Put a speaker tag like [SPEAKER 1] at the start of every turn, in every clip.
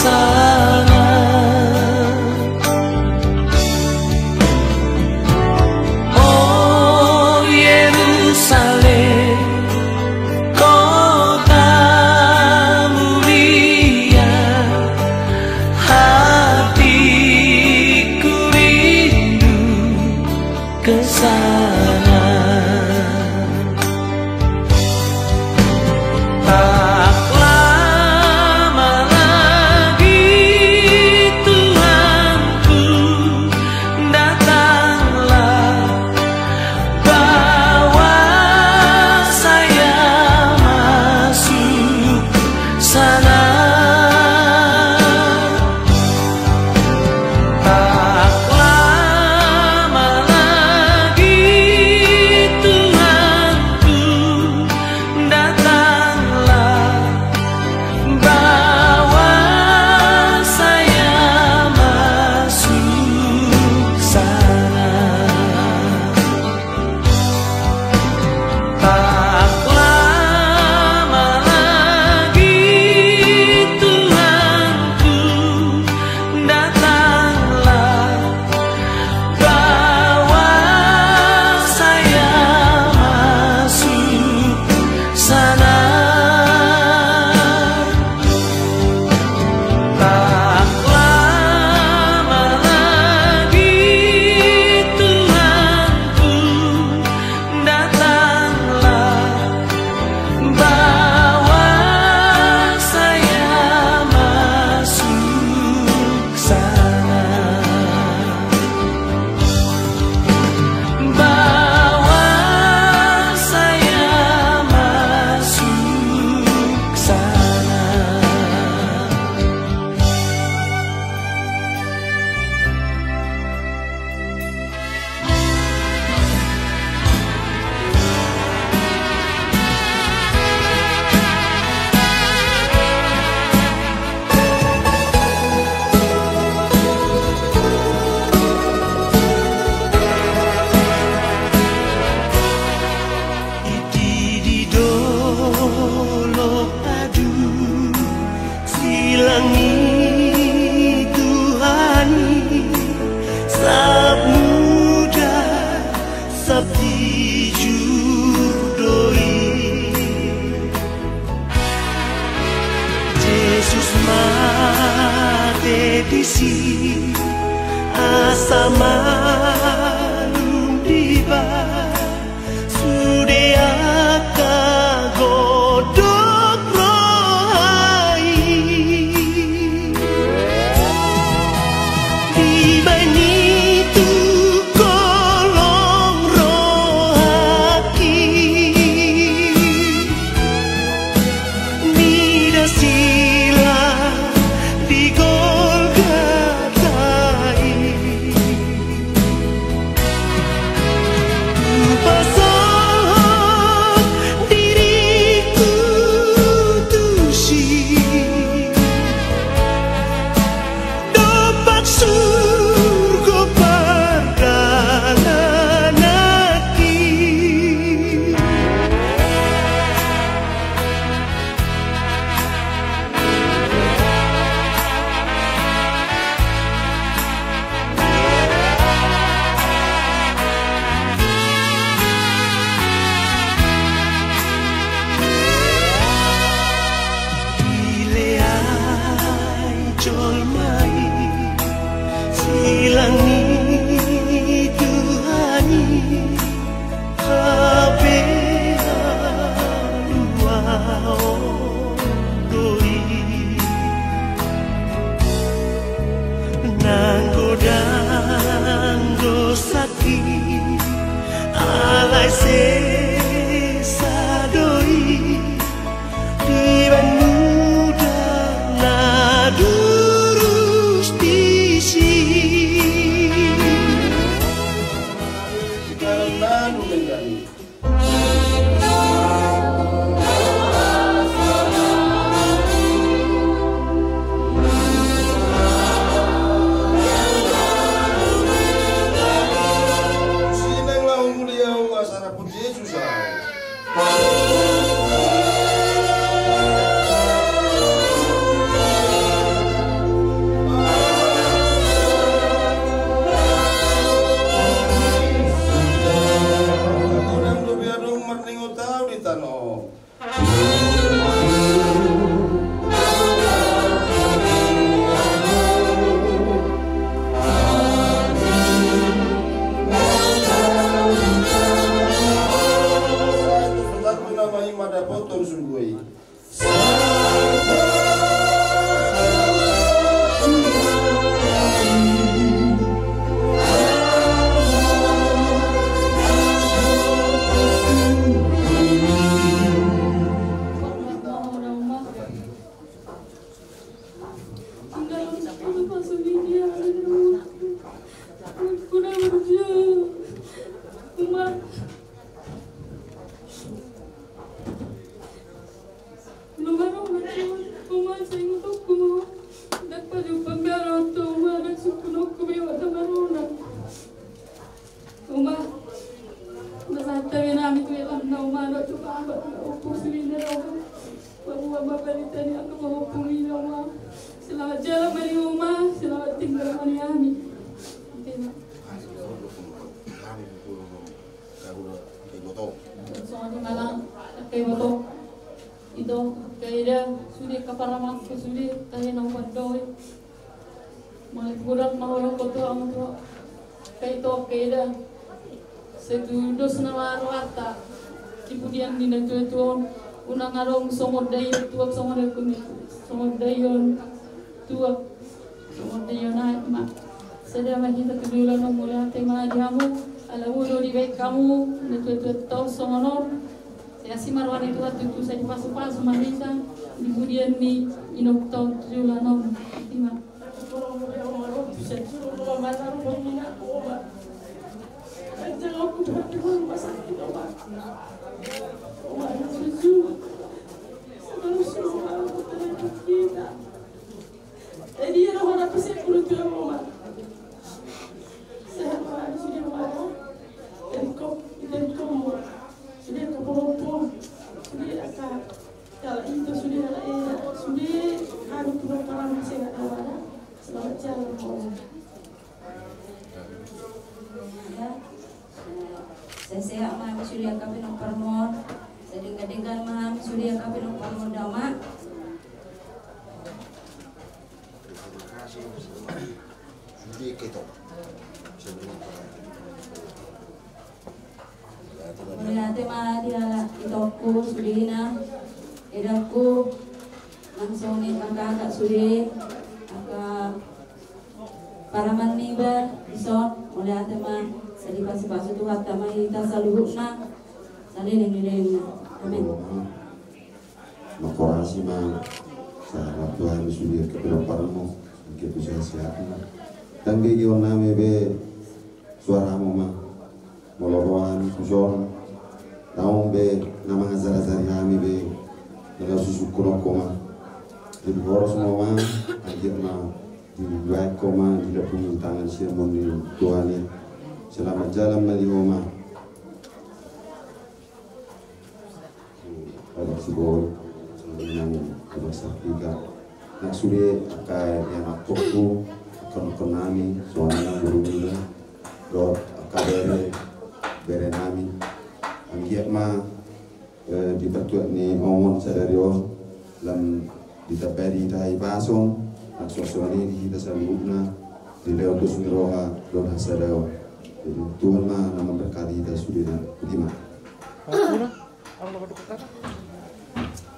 [SPEAKER 1] sana. Oh Yerusalem, kota mulia, hatiku rindu ke sana. Tak lama lagi Tuhanku datanglah, bawa saya masuk sana. Tak lama lagi Tuhanku datanglah, bawa saya masuk sana. Tak lama lagi Tuhanku datanglah, bawa saya masuk sana. Tak lama lagi Tuhanku datanglah, bawa saya masuk sana. Bawa saya masuk sana. Iti di dolok adu silangi Tuhani, sab muda sab dijudoi. Yesus mate disi asa malum diba, sude aka godok rohai. Dibani tu kolong rohaki, nida sila di Golgatai.
[SPEAKER 2] sano.
[SPEAKER 3] Selamat jalan Mari Uma, selamat tinggal Mariami. Soalnya malang kayak motor itu kayak dia sudah kaparamak sudah kayak nomor doi malah budak mau orang kotor amat kayak itu kayak dia setuju senama rata kemudian di negeri itu unang arong somod dayon tuak somod kuning somod dayon tuak somod dayon mak sedang kita kedua nomor tema diamu ala ulo di baik kamu netu tahu songonon saya si marwan itu waktu itu saya dipasu-pasu marisa kemudian di inok tahun 76 lima
[SPEAKER 4] saya maham surya kapinong parmor saya dengar maham surya kapinong parmor dama melihat tema diala itoku sudina edaku langsung nih kakak sudi kakak paraman niba ison melihat tema jadi pasi-pasi Tuhan tamai kita saluhna salilin-lilin amin
[SPEAKER 5] makorasi ma sa Tuhan sudah kebenaranmu begitu sehat-sehatnya dan bagi orang be suaramu ma moloroan kujon naung be nama ngazar-azari kami be naga susukuro koma di boros semua akhirnya di baik koma tidak punya tangan sermoni Tuhan ya. Selamat jalan Mari Uma. Ada sebuah yang besar juga. Nak sudah akai yang aku tu konami soalnya berumur dot akadere berenami. Anggiat ma di pertuat ni omon sadario lam ditabari tai pasong nak sosoni kita salubna di leo tu sumiroha don hasadao. Tuhan mah nama berkali kita sudah lima.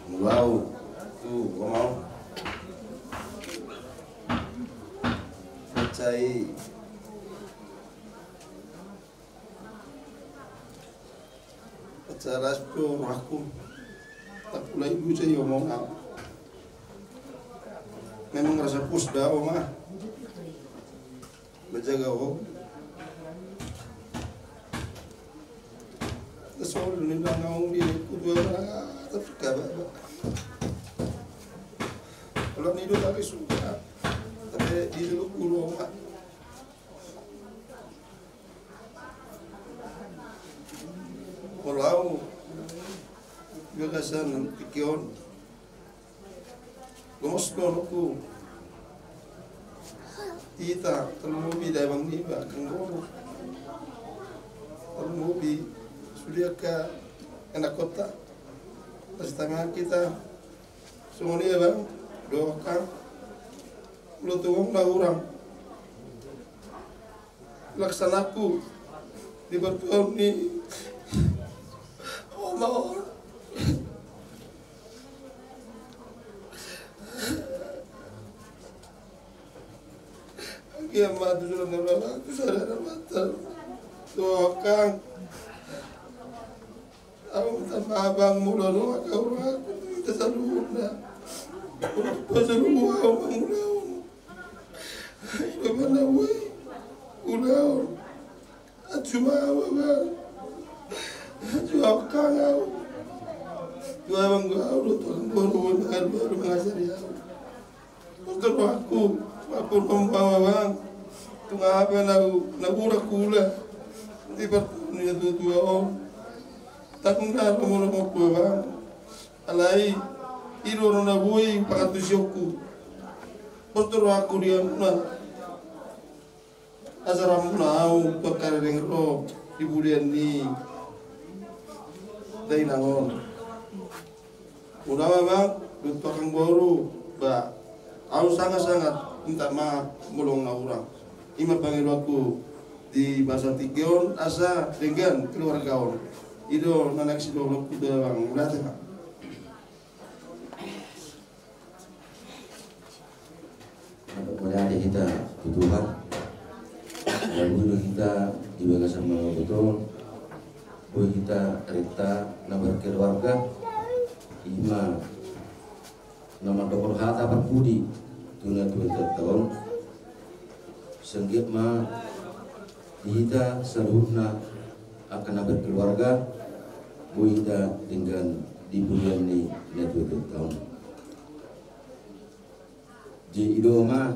[SPEAKER 2] Mau tu, kau mau? Percaya. Percaya tu aku tak pula ibu saya omong apa. Memang rasa pusda omah. Berjaga oh. Soal ni dah ngau dia kedua tapi kabar. Kalau ni dua kali suka, tapi di dulu guru mak. Kalau gagasan pikiran, gomoslo aku. Tita, kalau mau bida bang ni bah kanggo. Kalau mau bi sudah ke anak kota setengah kita semua ini ya bang doakan lu tunggu lah orang laksanaku di bertuan ini mohon kiamat sudah neraka saudara mata doakan aku minta maaf bang mula doa kau aku minta saluna pasal uang bang ulaun hidup mana wei ulaun cuma bang doakan kau doa bang kau lu tuh baru mengajari aku untuk aku membawa bang tengah apa nabura kula di pertunia dua orang tak mengenal orang aku bang alai iro na bui pagatu syoku postur aku dia na asaram nau perkara dengro di budian ni dai nangon udah bang tukang baru ba aku sangat minta maaf mulung na orang ima panggil aku di bahasa Tikion asa dengan keluarga on itu nanak si dolok itu bang udah teh
[SPEAKER 6] kepada adik kita Tuhan dan guru kita juga sama betul guru kita Rita nama keluarga ima nama dokter hata berbudi tuna 2 tahun senggit ma kita seluruhnya akan berkeluarga kita dengan di bulan ini 2 tahun di idoma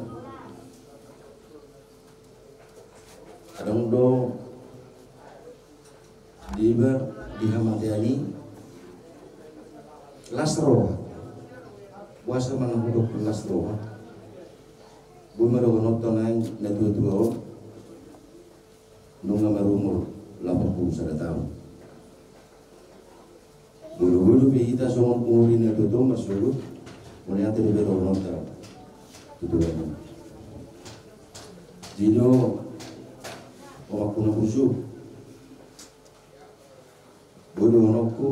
[SPEAKER 6] kadang do diba dihamatiani lasro puasa manahudok lasro bumero nontonan na 2 nung marumur 81 tahun bulu-bulu kita semua umur ini itu masuk melihat di bawah nonton tujuan jino waktu nabusu bulu nokku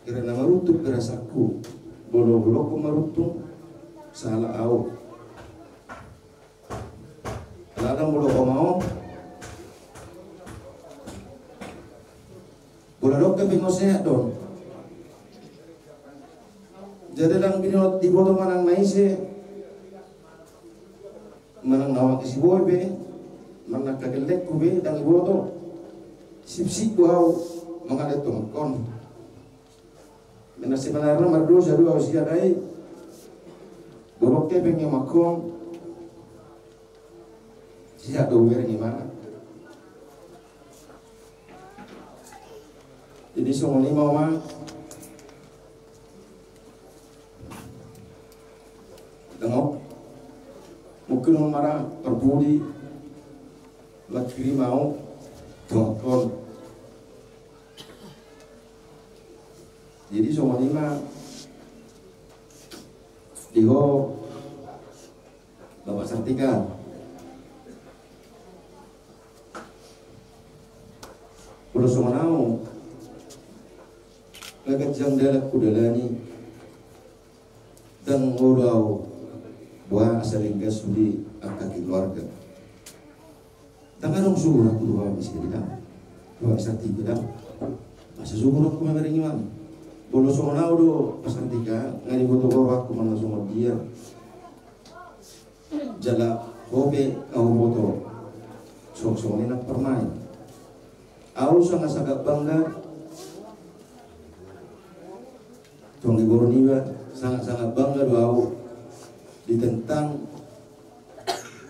[SPEAKER 6] kira nama rutuk berasaku bulu-bulu ku marutuk salah au kadang bulu ko mau buladok ke pingosnya don jadi lang binot di boto manang naise manang nawak isi boy be manang kagelek ko be dang boto sip-sip wow mengadet tongkon mena sebenarnya mardo sadu ausia dai borok ke pengen makom siap do wer gimana jadi semua ini mau mah tengok mungkin marah terbudi lagi mau tonton jadi semua ini mah diho Bapak Sartika udah semua nau kejang dalak kudalani dan ngurau buah asalingga sudi akaki keluarga tangan surah kedua bisa tidak dua sakti tidak masa surah aku memang imam bolo somona udah pasantika ngani butuh orang aku mana semua dia jala hobe kau boto sok nak permai aku sangat bangga Tonggi Boroniwa sangat bangga doa ditentang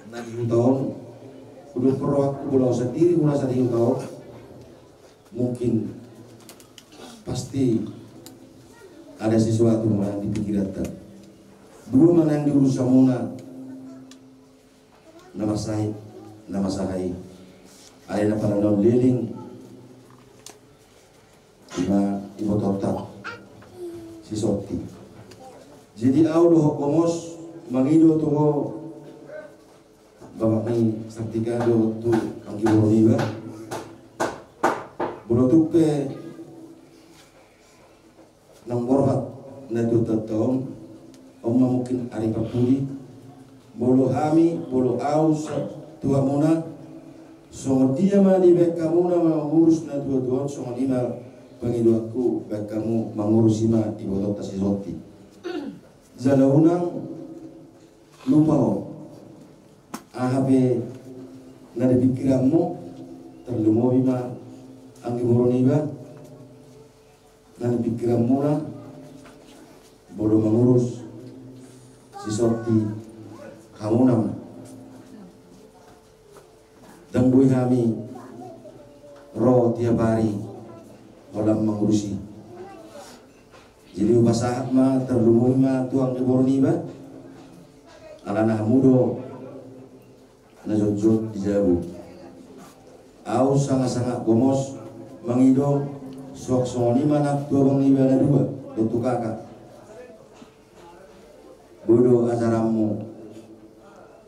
[SPEAKER 6] nadi tahun udah perwak pulau sendiri pulau sendiri tahun mungkin pasti ada sesuatu yang dipikiran dua mana yang diurus samuna nama sahai ada para non liling cuma ibu tota si Soti. Jadi au doh komos mangido tuh bapak ni Sartika do tu angki boroniba bolo tupe nang borhat na tu tatom omma mungkin ari papuri bolo hami bolo au tua mona so dia ma di bek kamu na mengurus na tua so lima pangido aku bek kamu mengurus ima ibu tota si Soti zala unang lupa ahabe nade pikiranmu terlumo bima anggi boroniba nade pikiranmu na bodo mengurus si Soti kamu nama dan bui kami roh tiap hari dalam mengurusi jadi upasahat ma terlumo bima tuang di boroniba alana mudo na jod dijabu au sangat-sangat gomos mangido sok soni manak tua bang liba na dua dotu kakak bodo azaramu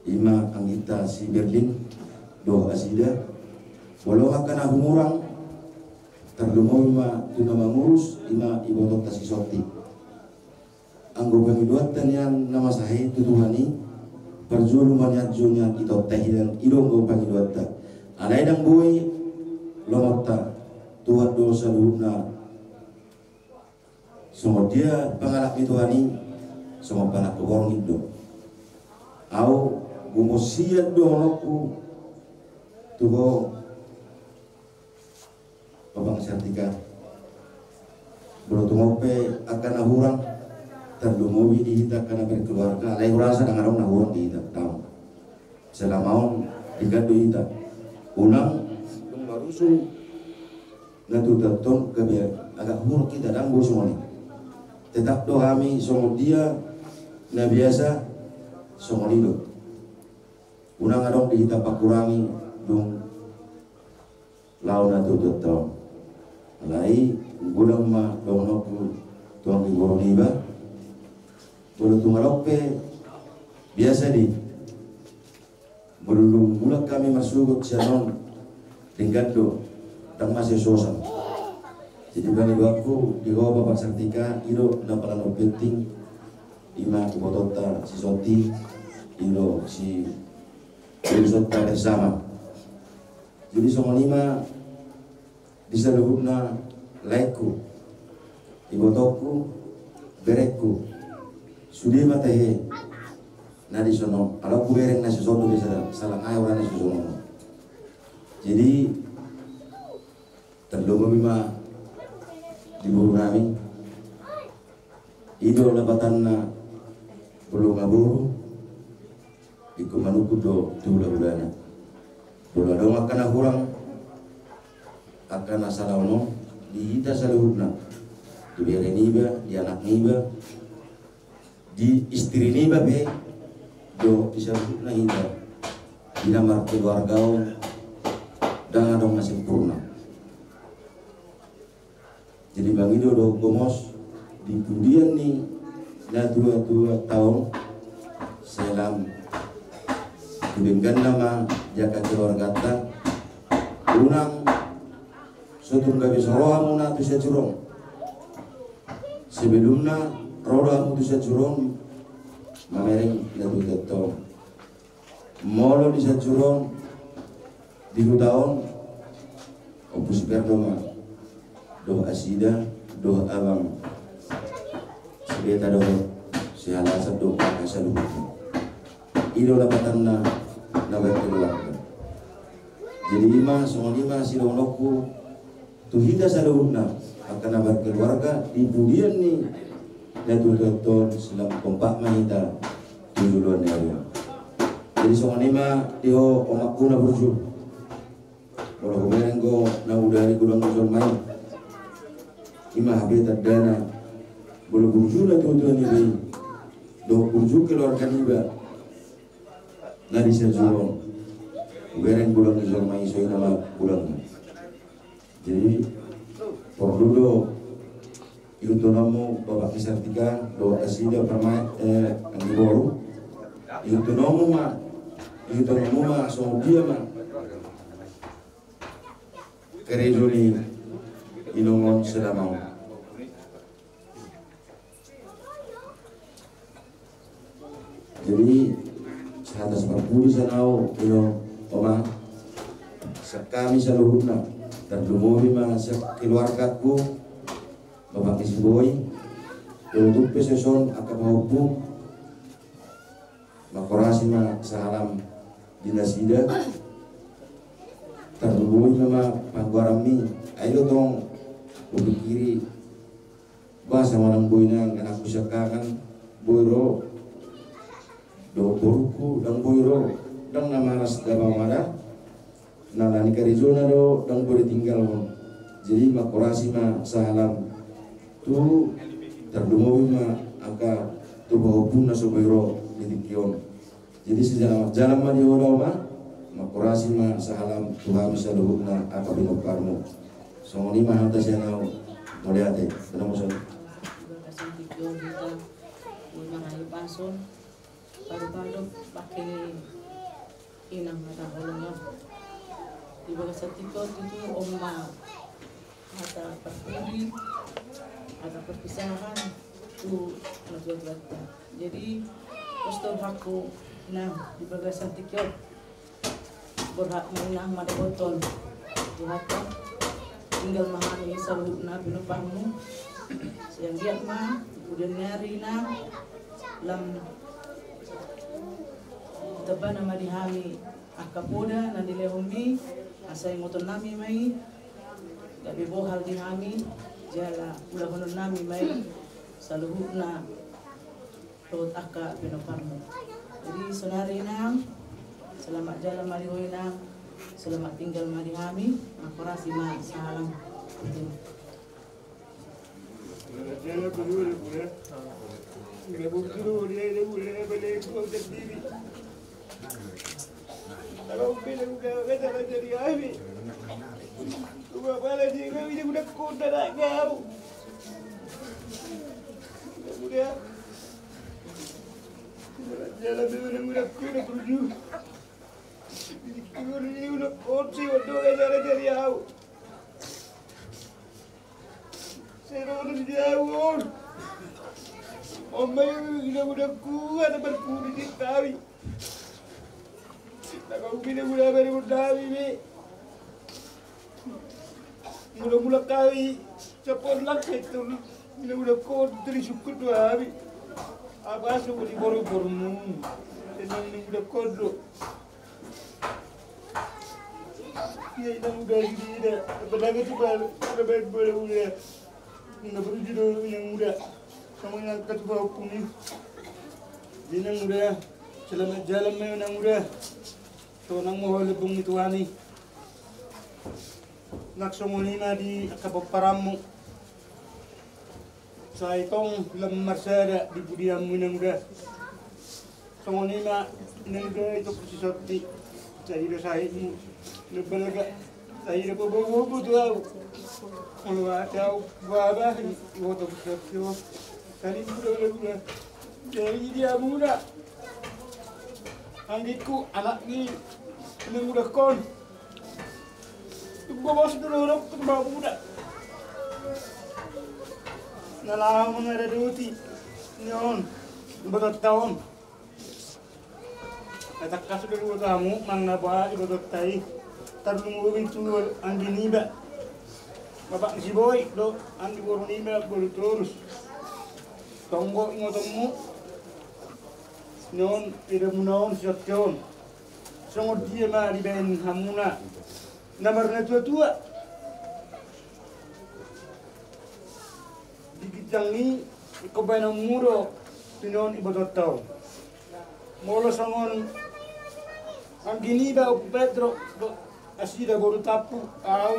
[SPEAKER 6] ima anggita si Berlin do asida walau akan aku murang terlumo ima tuna mengurus ima ibu tota si Soti anggo pengiduatan yang nama sahi tutuhani perjulu manyatjunya kita tahidan idong go pangiduata anai dang boy lomota tuat dosa luhna semua dia pengalak ituhani semua panak keborong itu au gumosian donoku tuho babang Sartika berotu ngope akan ahurang terlumowi di kita karena berkeluarga lain rasa dengan orang nahurang di kita tahu selama digado kita unang barusu natu taton kebiar agak huruk kita dan bos semua tetap doa kami semua dia na biasa semua itu unang adong di kita pakurangi dong lau natu taton lai gudang ma dong nopu tuang di boroniba bolo tungalope biasa di belum mulak kami masuk ke channel tinggal dan masih sosan jadi bagi aku di bawah Bapak Sartika iro na pala no penting ima ibu tota si Soti iro si Sota bersama jadi semua lima bisa luhutna laiku ibu toku berekku sudah mata he nadi sono kalau ku bereng nasi sono bisa salah ayo orang nasi sono jadi terlalu mima di buru kami idol dapatan na belum ngaburu ikut manuku do bulan bulan dong akan kurang akan asalawono di ita saluhutna di bere niba di anak niba di istri ni babe do disebut na ida di nama keluarga dan ada masih sempurna jadi bang itu do gomos di kemudian nih na 2 tahun selam dibingkan nama jaga keluarga ta unang sutum gabi sorohamu na tu securong sebelumnya roda mutu securong mamereng natu teto molo di securong di 2 tahun opus perdoma doh asida doh abang sebeta doh sehala sabdo kasalu idola patanna nawet keluarga jadi semua lima silongloku tuhida saluhna akan abar keluarga di budian nih natu teto selam kompak mahita duluan ya jadi semua lima dio omak guna berjul kalau kemarin go na udari gudang usul main ima habitat dana boleh burju na tuan ini do burju keluarga niba na di sejurong kemarin gudang usul main soal nama gudang jadi perlu do Yutonomu Bapak Kisartika do asida permai angiboru Yutonomu ma so dia ma kerejoni inongon sedamau. Jadi sehata sepapudi sanau ino oma kami seluruhnya dan lumuri ma keluargaku Bapak Kisboy untuk peseson akabahupu makorasi ma salam dinasida terlumuri ma pangguarami ayo tong ubi kiri bahasa manang boy nang anak usakakan boyro do boruku dan boyro dan namaras dabamada nalani karizona do dan boleh tinggal jadi makorasi ma salam tu terdumowi ma angka tu bahupun na soboiro didikion jadi sejalan jalan ma di hodo ma makorasi ma sahalam Tuhan bisa luhukna apa binokarmu songoni ma hanta sianau moliate tenang musuh
[SPEAKER 7] kasih dikion kita marayu pason baru-baru pakai inang mata holongnya di bawah setikot itu omma mata perpudi ada perpisahan tu najuat jadi postur hakku nah di bawah setikot berhak menang mada botol Tuhan tinggal mahami saluhna binupangmu yang dia mah kemudian nyari na lam taba nama dihami akapoda na dilehumi asai moton nami mai gabi bohal dihami jala ulah honon nami mai saluhuna tot aka pinoparmu jadi sonari nang selamat jalan marihoy nang selamat tinggal marihami makorasi ma salam
[SPEAKER 1] Kalau bila udah kata jadi habis, gua balik dia ini udah kota tak kau. Udah, jalan dia udah kota tuju. Ini udah kota waktu kata jadi aku. Seron jauh. Omai udah kuat berpuri di tawi. Kau bila mula baru dawi ni, mula kawi, cepot lak itu, mula kau terisukur tu hari, apa suku di boru-borumu, senang ni mula kodo. Ya ini muda ini dah, berlaga tu baru muda, nak berjudo yang muda, sama yang ketua hukum ni, ini muda, selamat jalan memang muda. So nang mo lebong ituani naksomoni na di kapaparamu sa itong lamarsada di budiam mo nang da somoni na nang da ito kusisoti sa ilo sa ito nabalaga sa ilo po bubu tuaw ano ataw baba iwoto kusotyo kali budo na jadi dia muna anggitku anak ni muda kon bawa sedulur ke bawa muda nalang mengada duti nyon betot tahun kata kasu dulu kamu mangna ba betot tai tarung ubin tulur andi niba bapak si boy do andi boru niba bolu terus tonggo ngotongmu nyon tidak menawan siap jon sangat dia mah di ben hamuna namarna tua dikitang ni ikobaina muro tinon ibadat tau molo sangon anggini ba Pedro asida boru tapu au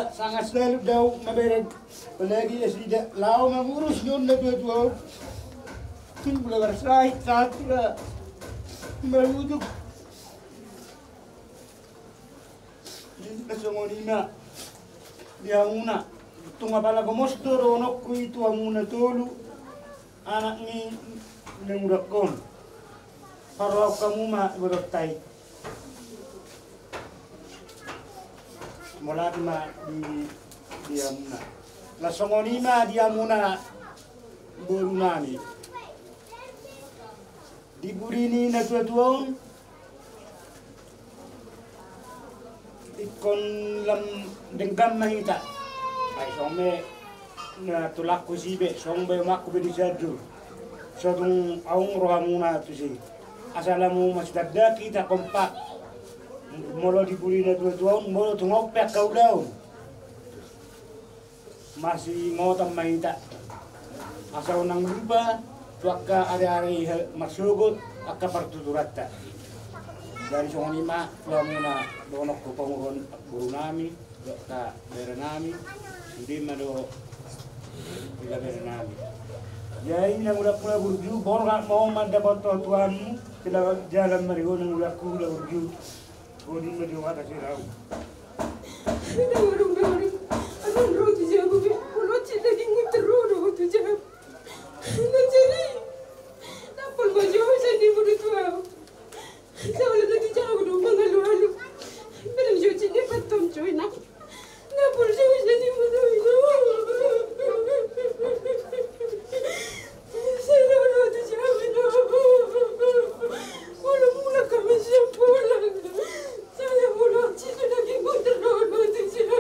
[SPEAKER 1] sangat selalu dau mabereg apalagi asida lau mangurus nyon na tua tin bulagar sai satu lah merujuk nasongonina diamuna tunga pala komosto ronok ku itu amuna tolu anak ni nengurakon parau kamu ma berotai mulai ma di amuna la songonima di amuna borunani di burini na tuatuan ikon lam dengkam mahita ay some na tulak ko sibe sombe makko be disadu so tung aung rohamuna tu si asalamu mas dadda kita kompak molo di burina tuatuan molo tungok pek kau daun masih ngotam mahita asal nang lupa tuakka ari-ari masugot akka partuturatta dari songonima lamuna donok ko panguron buru nami ka bere nami hindi mado ila bere nami jadi na mula pula burju borga mau manda boto tuanmu kila jalan marigo na mula kula burju godin mado wata sirau
[SPEAKER 8] Ina warung-warung anong roto siya ko ulot siya naging uteroro roto siya nandiyan napal ba siya sa hindi mo rito sa wala na di siya ako nung mga luhalo pero siya siya patom siya na napal siya sa hindi mo rito sa roto siya wala mula kami siya pulang saya mula siya naging uteroro roto siya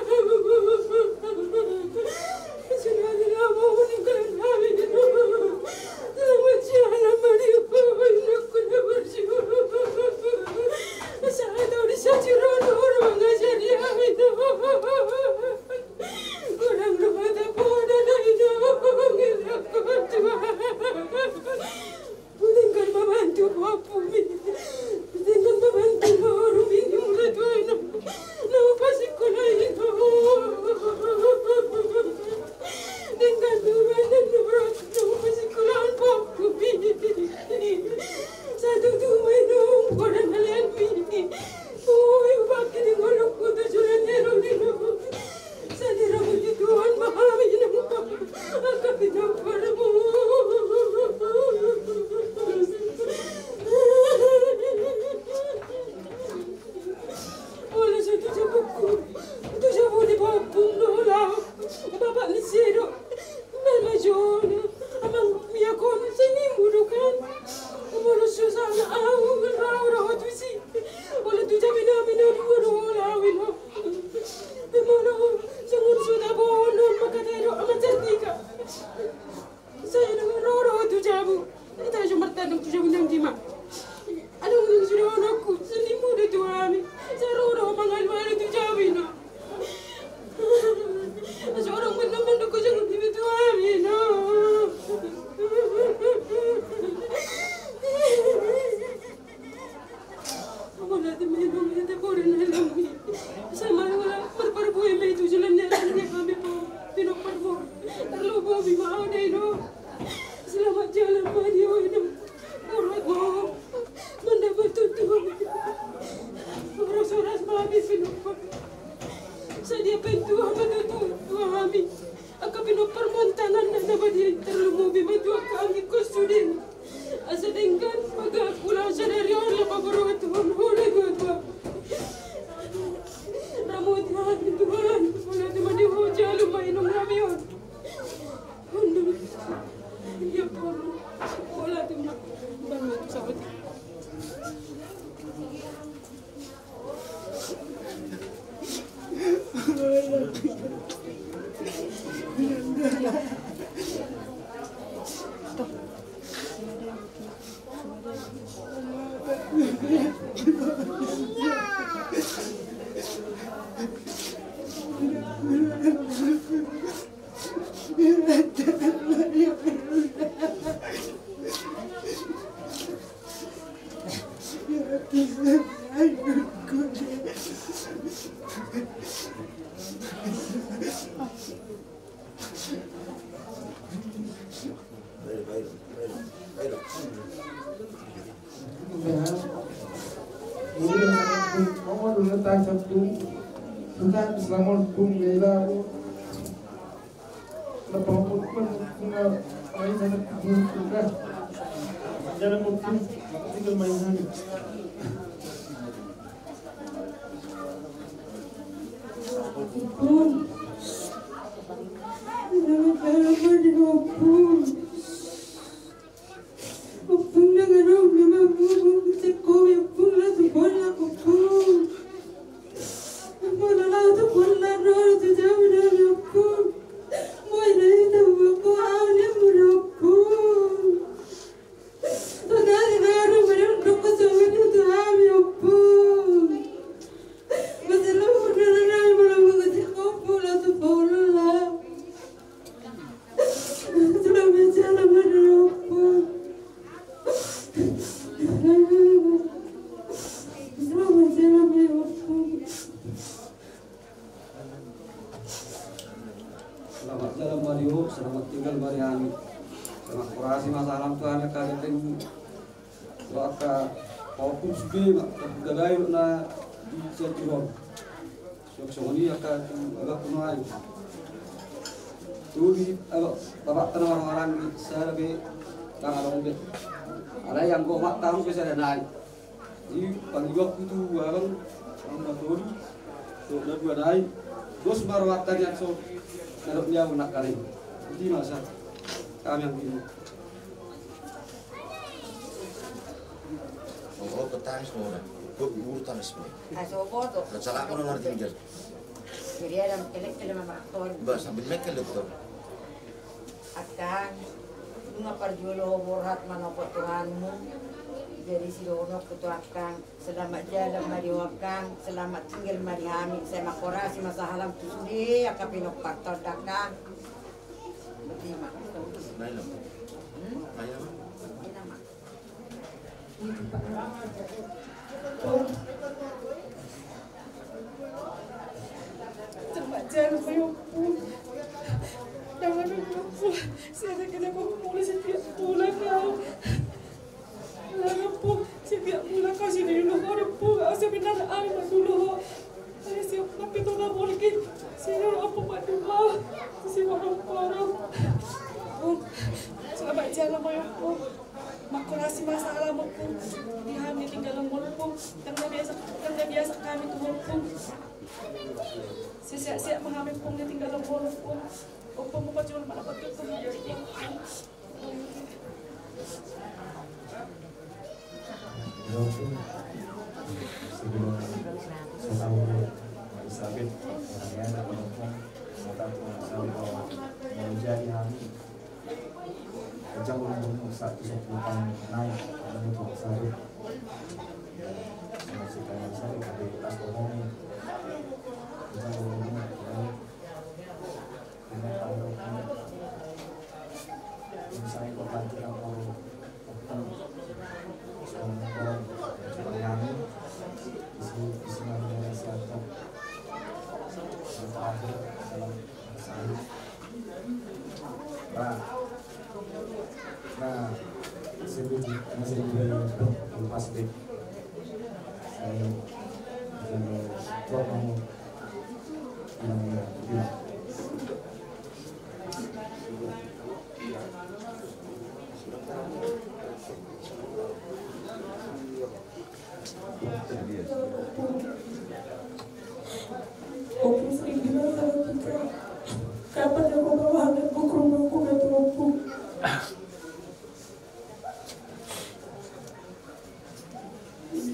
[SPEAKER 8] sinabi na mo uling ka lang namin salamat siya alam mo rin ko naku na bersyo sa ito rin siya sirano mga sariyamin kurang lumata po na nainangin ako uling ka mabantu po pumi uling ka mabantu mo rumini mula doon napasik ko na ito dengan duran dan duran napasik ko lang po pumi satu tumay nung kurang nalian mini uy bakit yung alok ko to suran nero nino sa diramo dituan mahami ng akapit ng paramo wala siya to sa buko ito siya po di papong lola bapak ni Siro Melmajon amang miyakon sa nimurukan umalo siya sana awang raw tu si wala tu jabi namin na lawin ho Bimano sangur sudah bonon makatero amat certika saya nang raw tu jabu ita siya martanong tu jabu nang jima anong nang sudah anakku sa nimurukan tu amin sa raw mga alwala tu jabi na seorang meneman aku jangan begitu amin aku nanti minum nanti koren halami sama wala perperbu yang itu jalannya dia kami po pinok perbu terlalu bobi mau deh no selamat jalan Mario ini urut mo mendapat tutup uras-uras mami pinok sa dia pentua matutua kami ang pinagpermontanan na nabadiyan terlumubi matua kami kustudin asa denggan magakula sa daryon la paborotun huli gudwa ramot yan tuhan wala naman di hoja lumainong ramiyon hundun iya po wala naman bangat sa pati
[SPEAKER 1] Kapangkutan na ay sa nagkabulto ka. Diyan mo po, tinggal mainan.
[SPEAKER 8] Pun, nama di pun. Pun dengan orang nama pun cekko ya pun lah tu pun lah pun. Pun lah tu pun lah roh tu jauh dah pun. Moi dah tu aku awalnya pun. Tu dari baru baru dok semua tu kami pun. Masalah pun dah malam aku cekko pun lah tu pun lah. Sudah berjalan baru pun.
[SPEAKER 9] Selamat jalan Mario, selamat tinggal Mariani. Selamat kurasi masalah Tuhan kalian tenggu. Waka maupun sudah gadai na di setiap Sokoni akan agak punai. Tu di bapak tenang orang-orang di sana be tangan be. Ada yang kau mak tahu bisa naik. Di pagi waktu itu barang motor so dah dua naik. Terus baru waktu yang so naruhnya nak kali. Jadi masa kami yang ini.
[SPEAKER 10] Oh, petani semua. Kau urutan semua.
[SPEAKER 11] Aso foto.
[SPEAKER 10] Salah aku nanti mikir.
[SPEAKER 11] Jadi ada kelek maktor.
[SPEAKER 10] Bas sambil mikir dokter.
[SPEAKER 11] Akan bunga parjulo borhat manopot Tuhanmu. Jadi si dono kutuakan selamat jalan mariwakan selamat tinggal marihami saya makorasi masahalam tu sudi akapinok faktor dakna. Betima.
[SPEAKER 10] Nailo. Nailo.
[SPEAKER 8] Cepat jalan kayu pun. Jangan lupa. Saya kena kumpul setiap bulan kau. Lalu pun setiap bulan kau sini dulu kau pun. Saya benar air dulu. Saya siap tapi tu nak boleh. Saya dulu apa buat dulu. Saya orang-orang. Selamat jalan kayu pun. Makurasi masalah pun. Dihami tinggal pun. Tanda biasa kami tu pun. Saya siap mengambil pun dia tinggal pun. Opo mo pa jual mana pat itu.
[SPEAKER 12] Sebelum saya tahu Elizabeth orangnya ada penumpang saya tahu Elizabeth bahwa menjadi kami jauh umur 110 tahun naik karena itu Elizabeth masih kayak Elizabeth ada tas umum jauh umur dengan tahun misalnya perbantuan orang orang kami di sini ada siapa terakhir dalam saya nah sebelum lepas dek saya coba kamu bilang
[SPEAKER 8] Opo sering bilang sama kita, kapan aku bawa anakku ke rumahku kata Opo.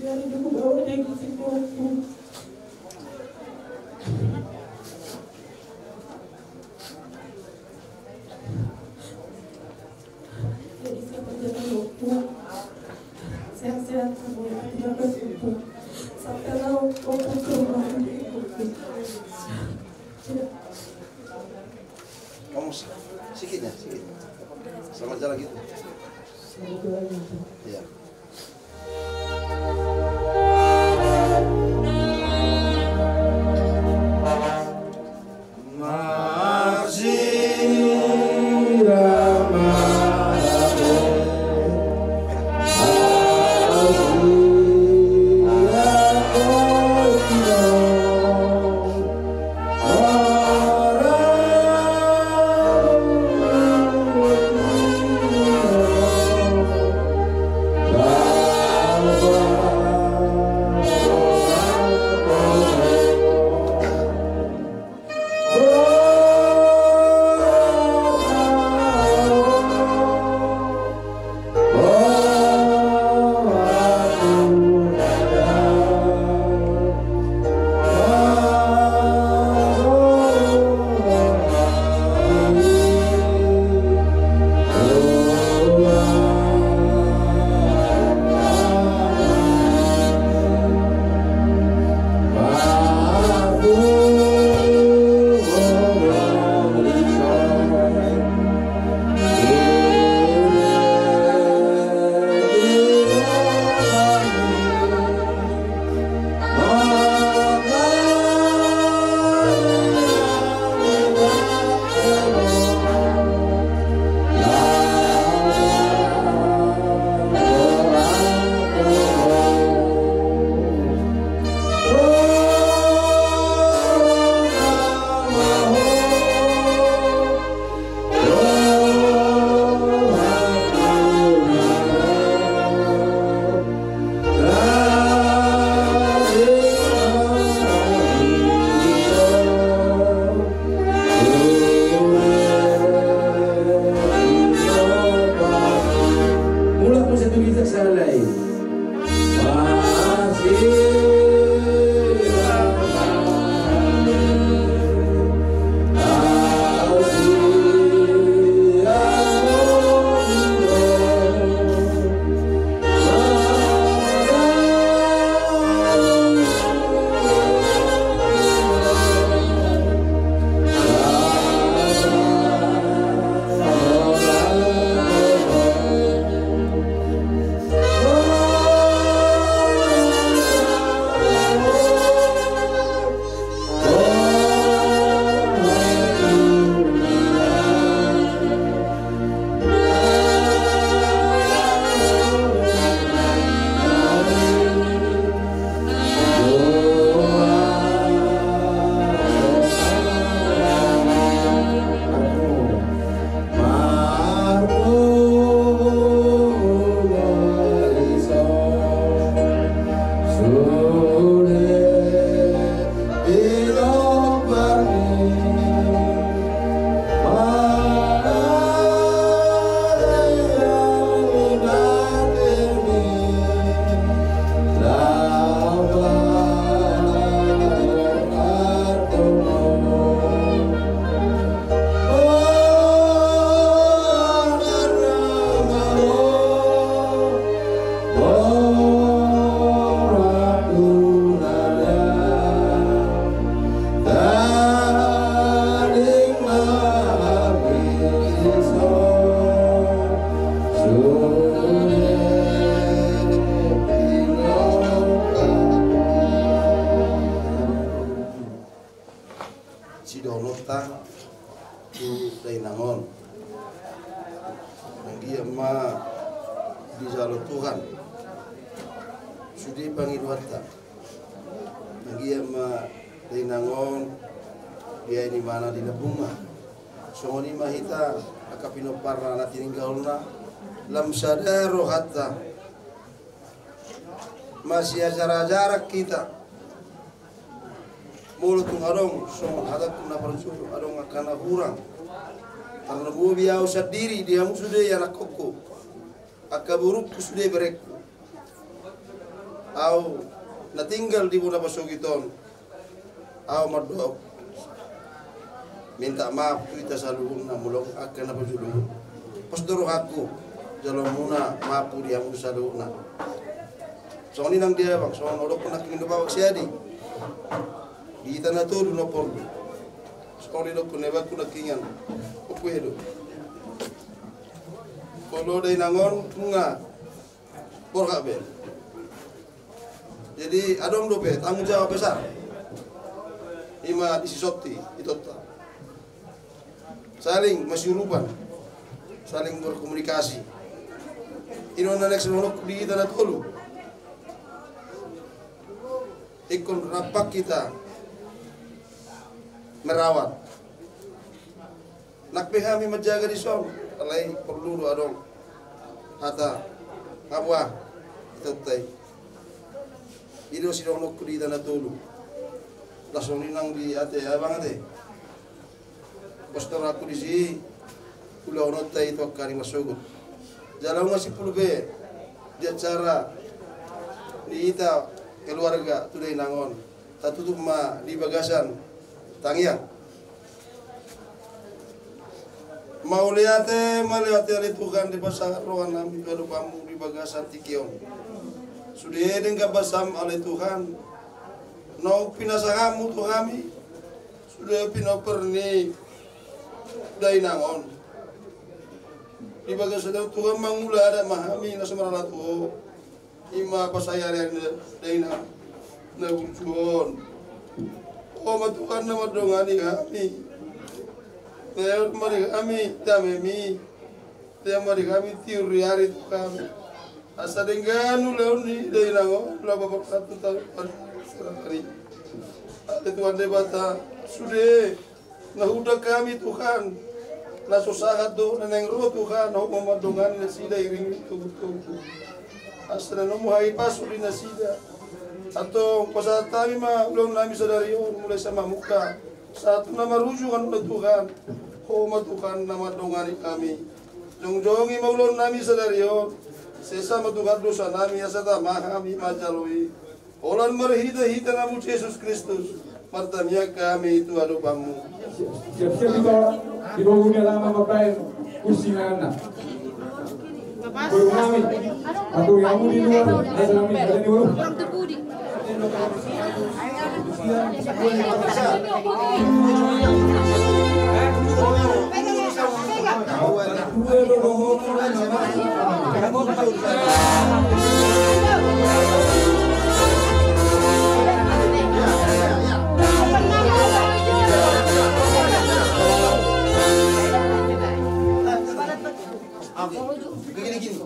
[SPEAKER 8] Biarin aku bawa dia ke sini Opo. Jadi siapa jalan Opo, sehat-sehat semua, terima kasih Opo. Sampai laut Opo ke rumah ini.
[SPEAKER 10] Kamu sikitnya, sikit. Selamat jalan gitu. Iya.
[SPEAKER 2] Oh nangon nanggia ma di jalo Tuhan sudi pangidu hatta nanggia ma di nangon dia ini mana di bunga songoni mahita akapino parna na tininggalna lam sadaro hatta masih jarak kita mulut adong song hadat na parsudu adong akana hurang karena gua biau sadiri dia sudah ya nakoko akaburuk sudah berekku au na tinggal di buna pasogiton au madok minta maaf kita selalu na mulong akan apa judul pas doro aku jalan muna maaf dia mu selalu na soalnya nang dia bang soalnya odok nak ingin bawa siadi di tanah tu dulu pordu soalnya dok neba ku nak ingin aku hidup kalau dari nangon tunga porga be jadi adong dope tanggung jawab besar ima disisopti itu saling masyurupan saling berkomunikasi ino nanek senolok di tanah tolu ikon rapak kita merawat nak behami menjaga di son alai perlu adong hata ngabwa tetai ino sidonok di tanah tolu langsung ninang di ate abang ate pastor aku di sini pulau nota itu kari masuk jalan masih puluh be dia cara di ita keluarga tu dari nangon tak tutup ma di bagasan tangiang mau lihat ali Tuhan di pasar rohan nami kalau kamu di bagasan tikion sudah dengan basam ali Tuhan no pinasa kamu tu kami sudah pinoperni dari nangon di bagian sedang Tuhan mangula ada mahami na semarala tu ima pasayar yang dari nang nabuncuon oh matukan nama dongani kami tayar mari kami tamemi tayar mari kami tiuri hari tu kami asa dengan ulauni dari nangon la bapak satu tahun hari ada Tuhan debata sudah nahuda kami Tuhan na susahat do na nengro Tuhan na mamadungan na sida iring tubuh-tubuh asra no muhay pasuli na sida ato pasatami ma ulong nami sadarion mulai sama muka satu na marujukan na Tuhan ho matukan na madungani kami jongjongi maulong nami sadarion sesa matukan dosa nami asata mahami majalui olan marhida-hida namu Yesus Kristus martamia kami itu adopamu
[SPEAKER 13] siap-siap kita di bawah dunia lama ngapain kursi mana baru kami atau yang di luar ada kami ada di luar
[SPEAKER 2] Begini-gini.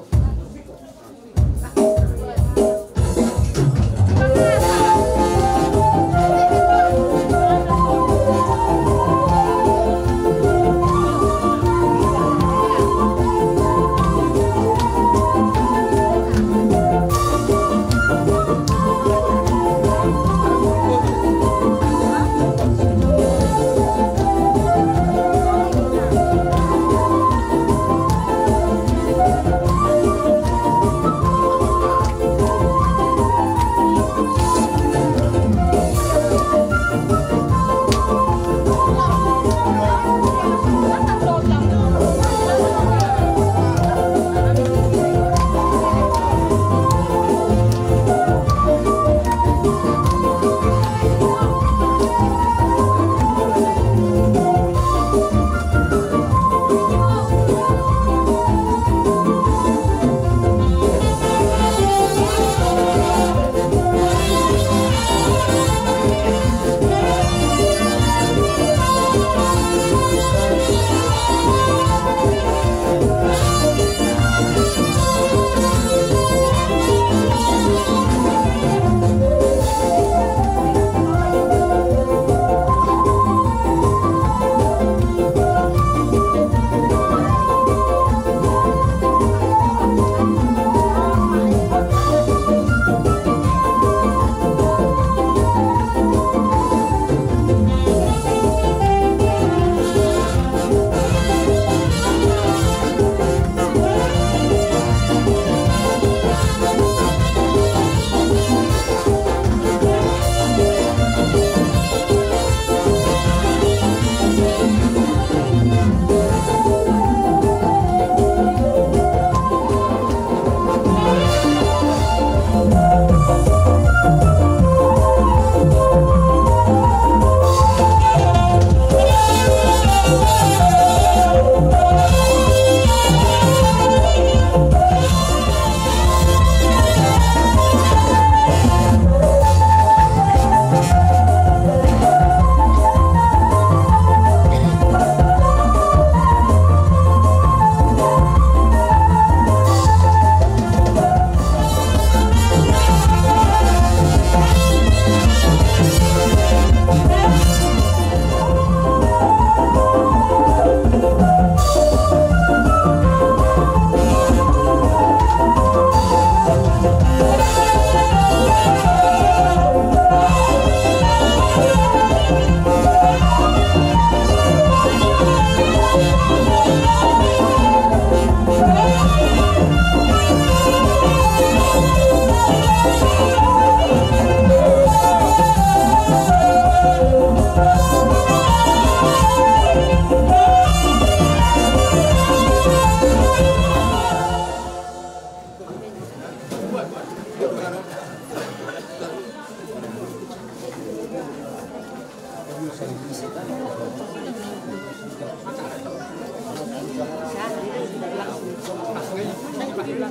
[SPEAKER 14] Itu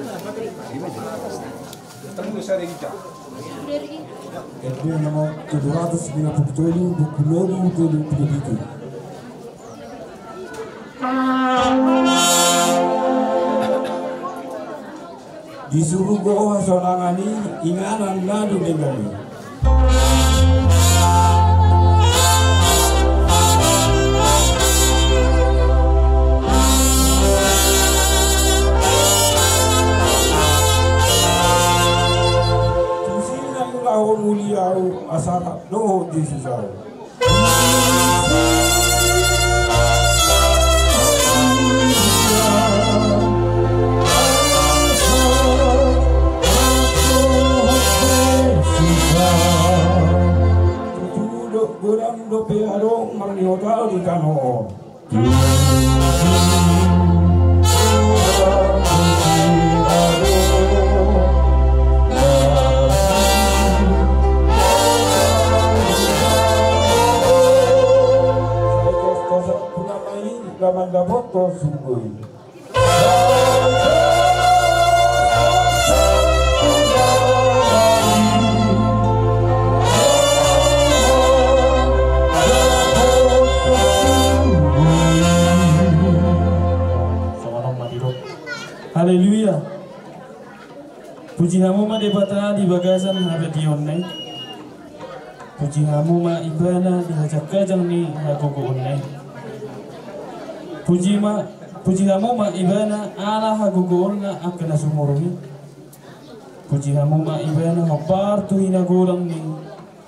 [SPEAKER 14] nama 757 27. Disuruh goa sonangani inganan nadu dengali. Muliau asara no disusau. Tujuh kurang dope ado marniota di kano. Gamanda foto sungguh.
[SPEAKER 15] Haleluya. Puji hamu ma debata di bagasan habati onai. Puji hamu ma ibana di hajaka jangni hagogo onai. Puji hamu ma ibana ala hagugolna akana sumuruni. Puji hamu ma ibana hapartu hina golang ni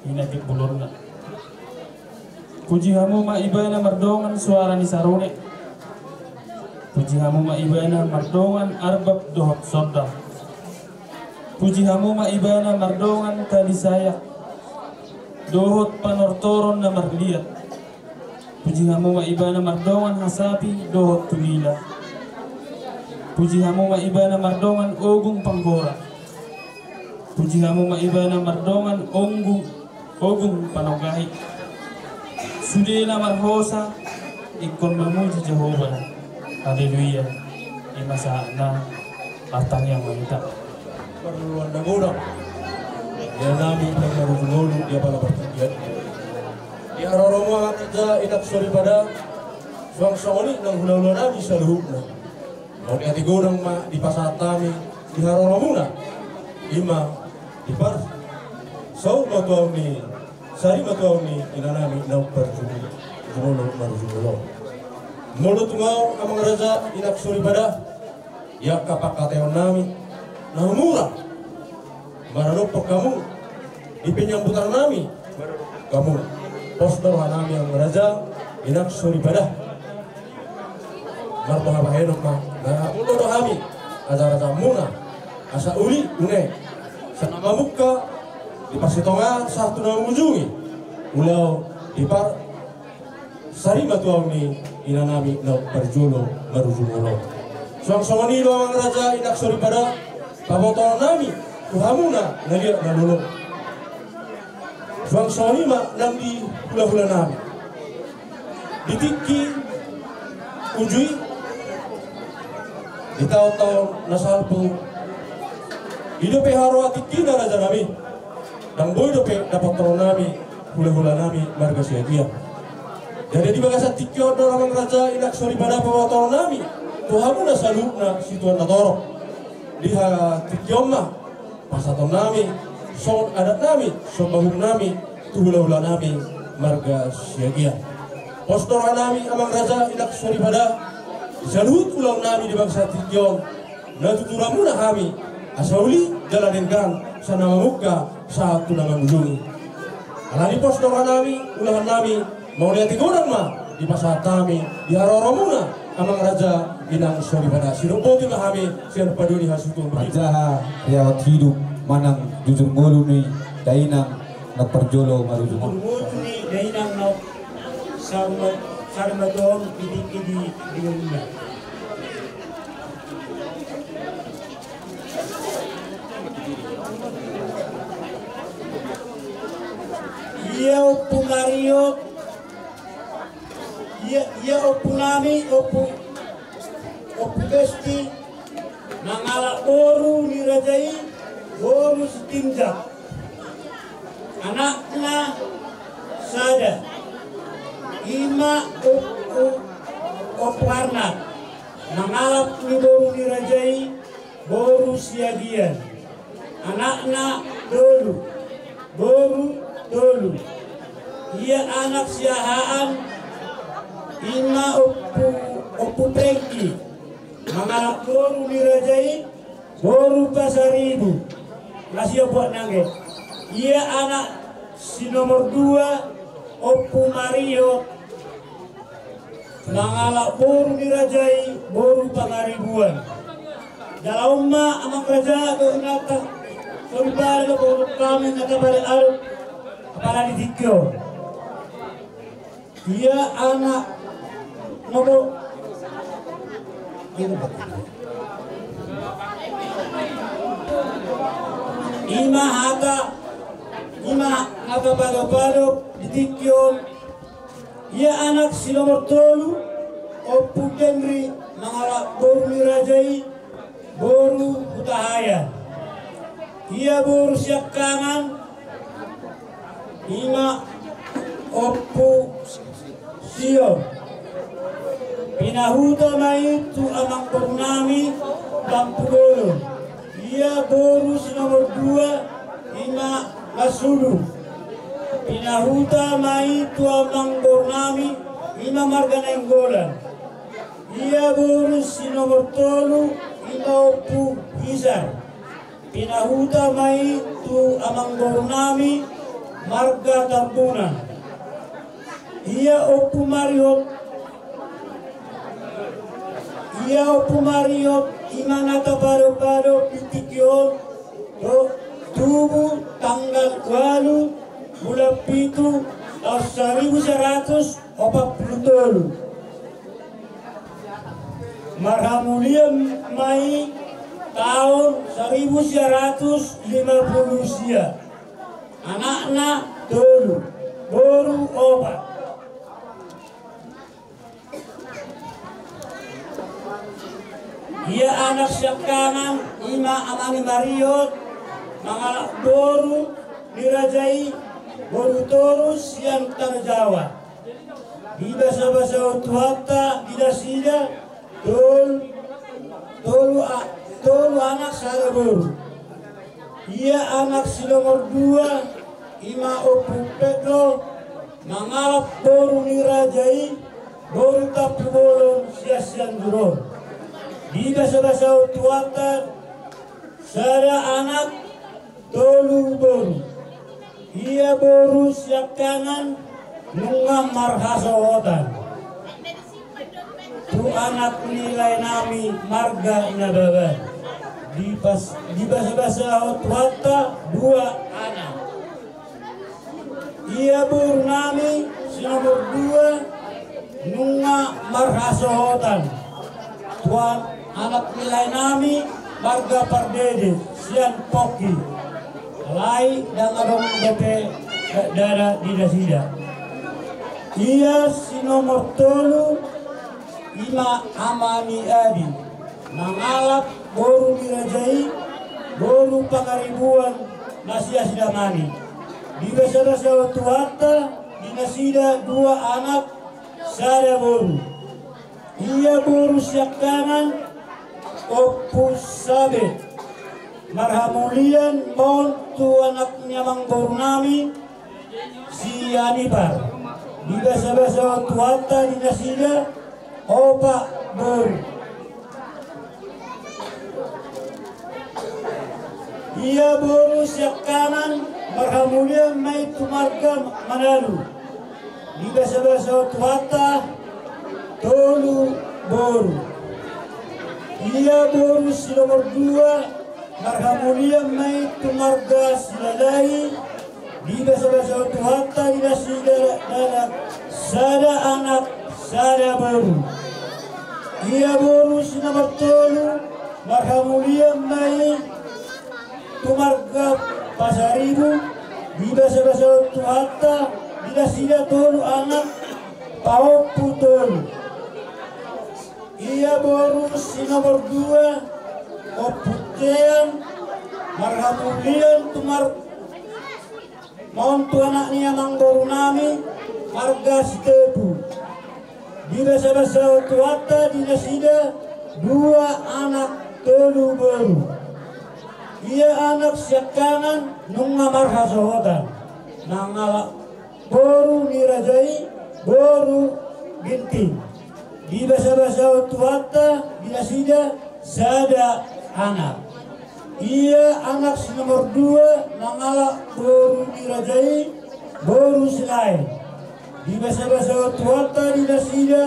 [SPEAKER 15] hina kipulurna. Puji hamu ma ibana mardongan suara ni sarone. Puji hamu ma ibana mardongan arbab dohot soda. Puji hamu ma ibana mardongan tali saya dohot panortoron na marliat. Puji hamu ma ibana mardongan hasapi dohot tulila. Puji hamu ma ibana mardongan ogung panggora. Puji hamu ma ibana mardongan ogung panogahi. Sudela marhosa ikon memuji Jehovah. Haleluya. Imasana atang yang manita.
[SPEAKER 16] Perluan dagurang. Ya nami pengarujungolu dia pada pertigian. Di aroroma kerja inak sori pada suang songoni nang hula-hula nami saluhukna. Mau di goreng ma di pasar tami di haroromuna ima di par sau matuau ni sari matuau ni inanami nang perjudi jumolo marujumolo. Mulu tungau amang raja inak sori pada ya kapak kateon nami nang murah. Mararupok kamu di penyambutan nami kamu postor hanami yang raja inak suri badah marbaha bahenok ma na ulo hami aja raja muna asa uli une sanama muka di pasitonga satu nama mujungi ulau di par sari matuau ni inanami na perjulo marujumulo suang-suang ni doang raja inak suri badah pamotor nami tuhamuna nagia nalulung suang soni ma nang di hula-hula nami ditiki ujui di tahun-tahun nasalpu hidup haro atiki na raja nami dan boy dope dapat tolong nami hula-hula nami marga siagia jadi di bagasan tiki odor amang raja inak sori pada pawa tolong nami tuhamu na salukna situan na toro liha tiki omma pasaton nami son adat nami, son bahum nami, tuhula-hula nami, marga siagia. Postor nami amang raja inak sori pada, salut ulang nami di bangsa Tidjon, na tuturamuna kami, asauli jalanengkan sa nama muka sa tunangan ujungi. Alani postor nami, ulangan nami, mau lihat goreng ma di pasar kami, di haroromuna amang raja inang sori pada, sinupoti kami, siar paduli hasutung begitu.
[SPEAKER 13] Aja riawat hidup manang jujur ngolu ni dainang nak perjolo marujung
[SPEAKER 1] ngolu ni dainang nak sarmadon kidi diumna ia opungario ia opunami opubesti nangala boru dirajai boru setinjak. Anaknya sada ima opwarna mengalap ni boru dirajai boru siagian. Anaknya boru dolu. Ia anak siahaan ima opu prengki mengalap boru dirajai boru pasaribu. Masih buat nangge. Ia anak si nomor 2 Opu Mario mengalap boru dirajai boru pangaribuan. Dalam amang raja ke nata solidar ke boru kami nata pada alu kepala ditikyo. Ia anak nomor Ima hata pado ditikyo. Ia anak si nomor 3 Opu Denri mengalap boru dirajai boru Utahaya. Ia boru siap kanan ima Opu Sio. Pinahuta mai tu amang purnami Pampugolo. Ia boru si nomor 2 ima Masulu. Pinahuta mai tu amang purnami ima Marganenggolan. Ia boru si nomor 3 ima Opu Hisar. Pinahuta mai tu amang purnami Marga Tampunan. Ia Opu Mariot imanata pado pitikyon tubuh tanggal 8 bulan 7 tahun 1147. Marhamulia mai tahun 1950 sia. Anaknya dulu boru obat. Ia anak siap kanan ima amani Mariot mengalap boru dirajai boru torus yang terjawa. Di bahasa Tuhatta tidak sida tolu anak sada boru. Ia anak si nomor 2 ima Opu Pedro mengalap boru dirajai boru tapi bolong sia-sian durung. Di bahasa Tuhatta sada anak tolu boru. Ia boru siap kanan nunga marhasohotan. Tu anak nilai nami marga nababan. Di bahasa Tuhatta 2 anak. Ia boru nami si nomor 2 nunga marhasohotan. Tuan anak nilai nami marga pardede sian poki. Lai dan adong DP dada di dasida. Ia si nomor 3 ima amani adi mengalap boru dirajai boru pangaribuan nasida sidamani. Di bahasa Tuhatta di nasida 2 anak sada boru. Ia boru siap kanan Opu Sabe. Marhamulian mohon tu anaknya mang boru nami si Anipar. Di bahasa Tuhatta di nasida Opa boru. Ia boru siap kanan marhamulian mai tu marga Manalu. Di bahasa Tuhatta tolu boru. Ia boru si nomor 2 marhamulian mai tu marga Silalai. Di bahasa Tuhatta di nasida sada anak sada boru. Ia boru si nomor 3 marhamulian mai tu marga Pasaribu. Di bahasa Tuhatta di nasida tolu anak Paopu tolu. Ia boru si nomor 2 Opu
[SPEAKER 17] Jean marhamulian tumar mohon tuanak niya manggoru nami marga Sitebu di basa-basa tuata di nasida 2 anak telu baru ia anak siakanan nunga marha sahotan nangala baru nirajai baru ginting di basa-basa tuata di nasida sada anak ia anak nomor 2 nangala baru dirajai baru selain di basa-basa tuata di nasida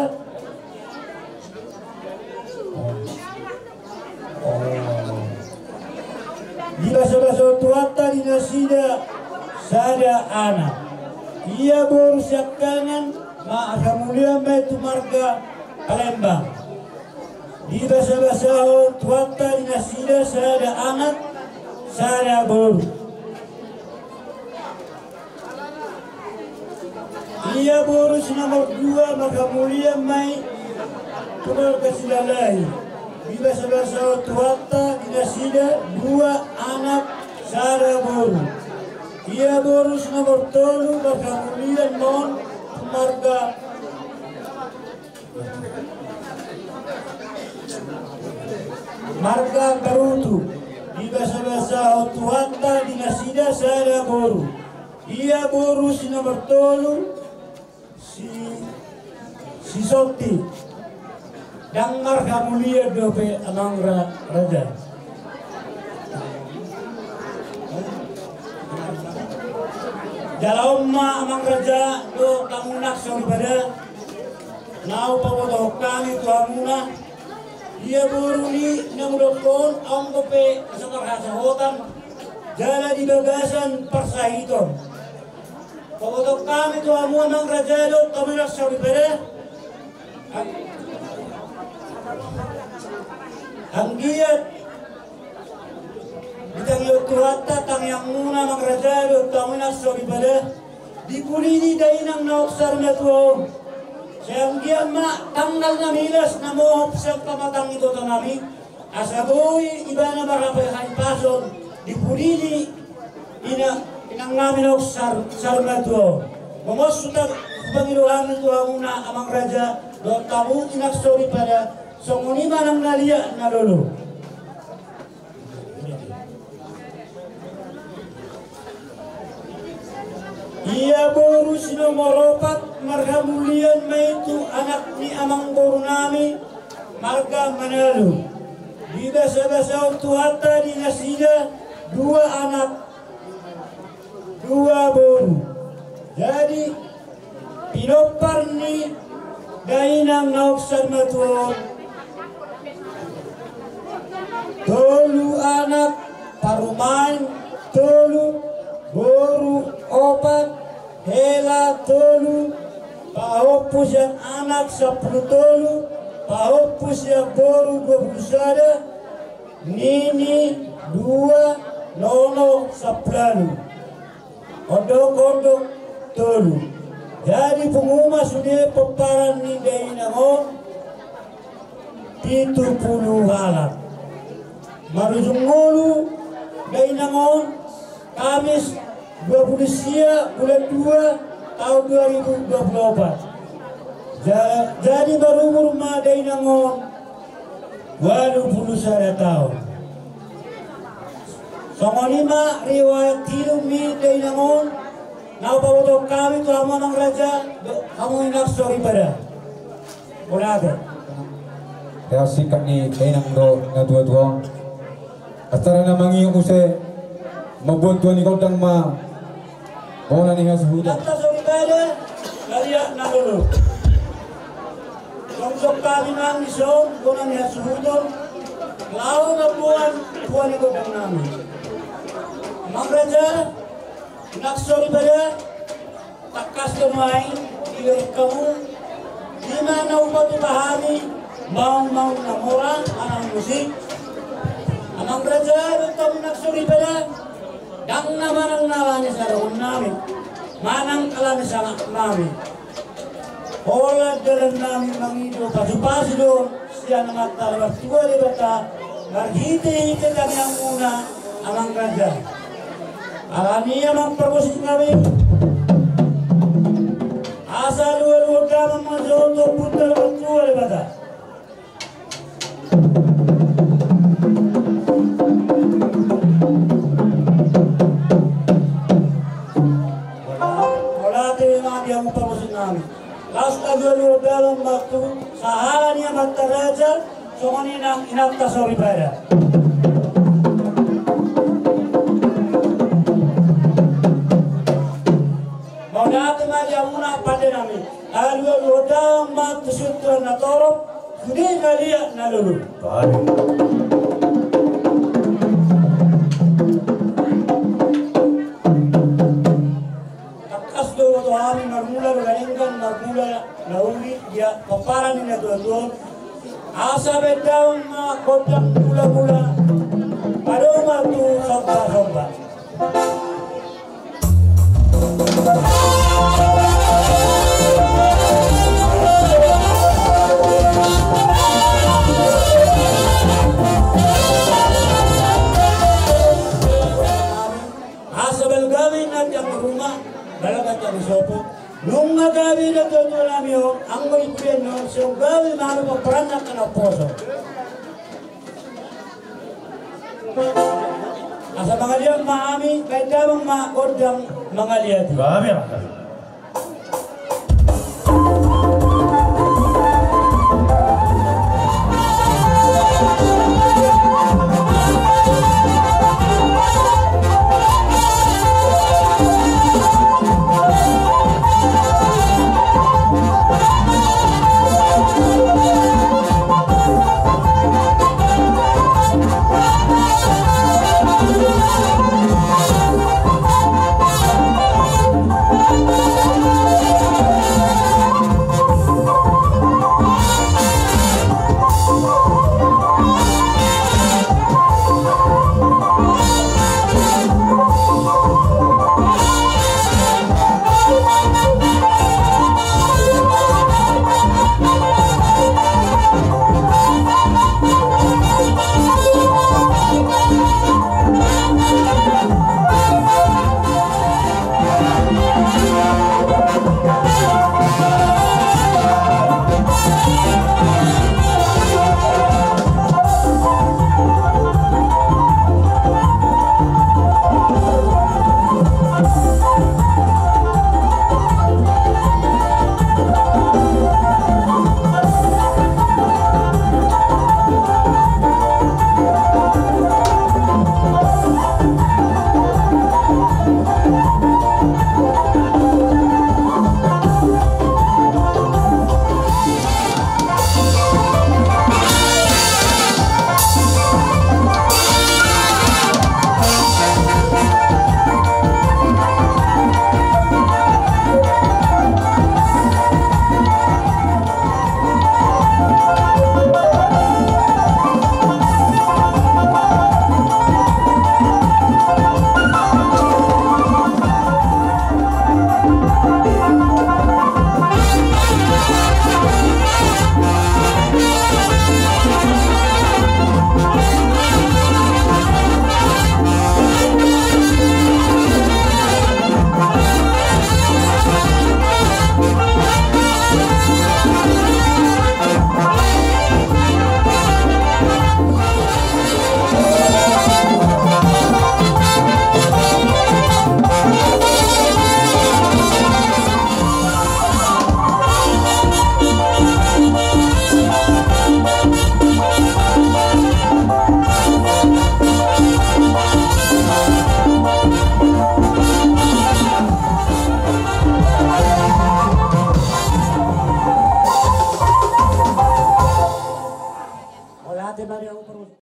[SPEAKER 17] di basa-basa tuata di nasida sada anak ia baru siap kanan ma'asa mulia metu marga Palembang di basa-basa tuata di nasida sada anak sada baru ia baru nomor 2 maka mulia mai keluarga Silalai di basa-basa tuata di nasida 2 anak sada baru ia baru nomor 3 maka mulia non marga marga Garutu di basa-basa tuata di nasida sada baru ia baru nomor 3 si Soti dan marga mulia dope Amangra Raja Jalomma Amang Raja do kamunak soribada nau pawodo kami tu amuna ia buruni namudokon ang dope samarhasa hotan jala di bagasan persahiton pawodo kami tu amu Amang Raja do kamunak soribada ang giat Bidang yotuhata tang yang muna magrajado tamina soribada dipulini dainang nauksar na tuon. Sayang giyan ma tanggal na milas na mohop sa pamatang ito tanami asaboy iba na marapayahan pason dipulini inang namin nauksar na tuon. Mamosutak pangiluhan ito muna amang raja do tamu inak soribada songunima nang nalia na lolo. Ia baru nomor 4 marga mulian maitu anak ni amang baru nami marga Manalu di basa-basa tuata di nasida 2 anak 2 baru jadi pinopar ni dainang nauksar matuon 3 anak parumain 3 baru 4 hela 3 pahopus yang anak 10 pahopus yang baru 21 nini 2 nono 10 odok-odok 3 jadi pengumuman sudah peparan ni dari namon 70 halak marujung ngolu dari namon Kamis 20 bulan 2 tahun 2024 jadi baru rumah dari nangon 81 tahun songonima riwayat tilumi dari nangon naupawoto kami tu amang raja kamu inak sorry pada boleh
[SPEAKER 13] ya sikat ni kainang do na dua-dua astara na mangi use mabuat tuan ni kodang ma ona ni hasuda
[SPEAKER 17] kata sorry pada kalian na dulu Langsung kami nang isong kuna ni hasuda lau na buwan tuan ni kodang namin amang raja inak sorry pada takas lumain ilay kamu di mana upati pahami mau na murah anang musik amang raja kami naksuri pada dang naman ang nalani sa roon namin manang kalani sa namin ola dalan namin mangido pasupasi doon siya na matalabas tuwa di bata Marhiti kami yang muna amang kerja. Alani amang perbusi kami. Asal luar kami mazoto putar betul lebat. Yang perbusi kami. Lasta luar dalam waktu saharan yang mataraja. Soalnya inap tasawuf ibadah. Maunya teman yang muna pada nami. Lalu lodang mat sutra natorop. Sudah kalian nalulu. Takas dulu kami marmula berlenggan marmula nauli dia paparan ini tuan-tuan. Asa bedang ma kodang mula-mula pada waktu somba-somba. Asa belgawi nanti ang rumah balagat ang sopo. Nung nagawi na doon namin yung ang may pino, so gawi namin pagparanak ka ng poso. Asa mga liyan maami, kahit damang makodang mga liyan.
[SPEAKER 15] Gabi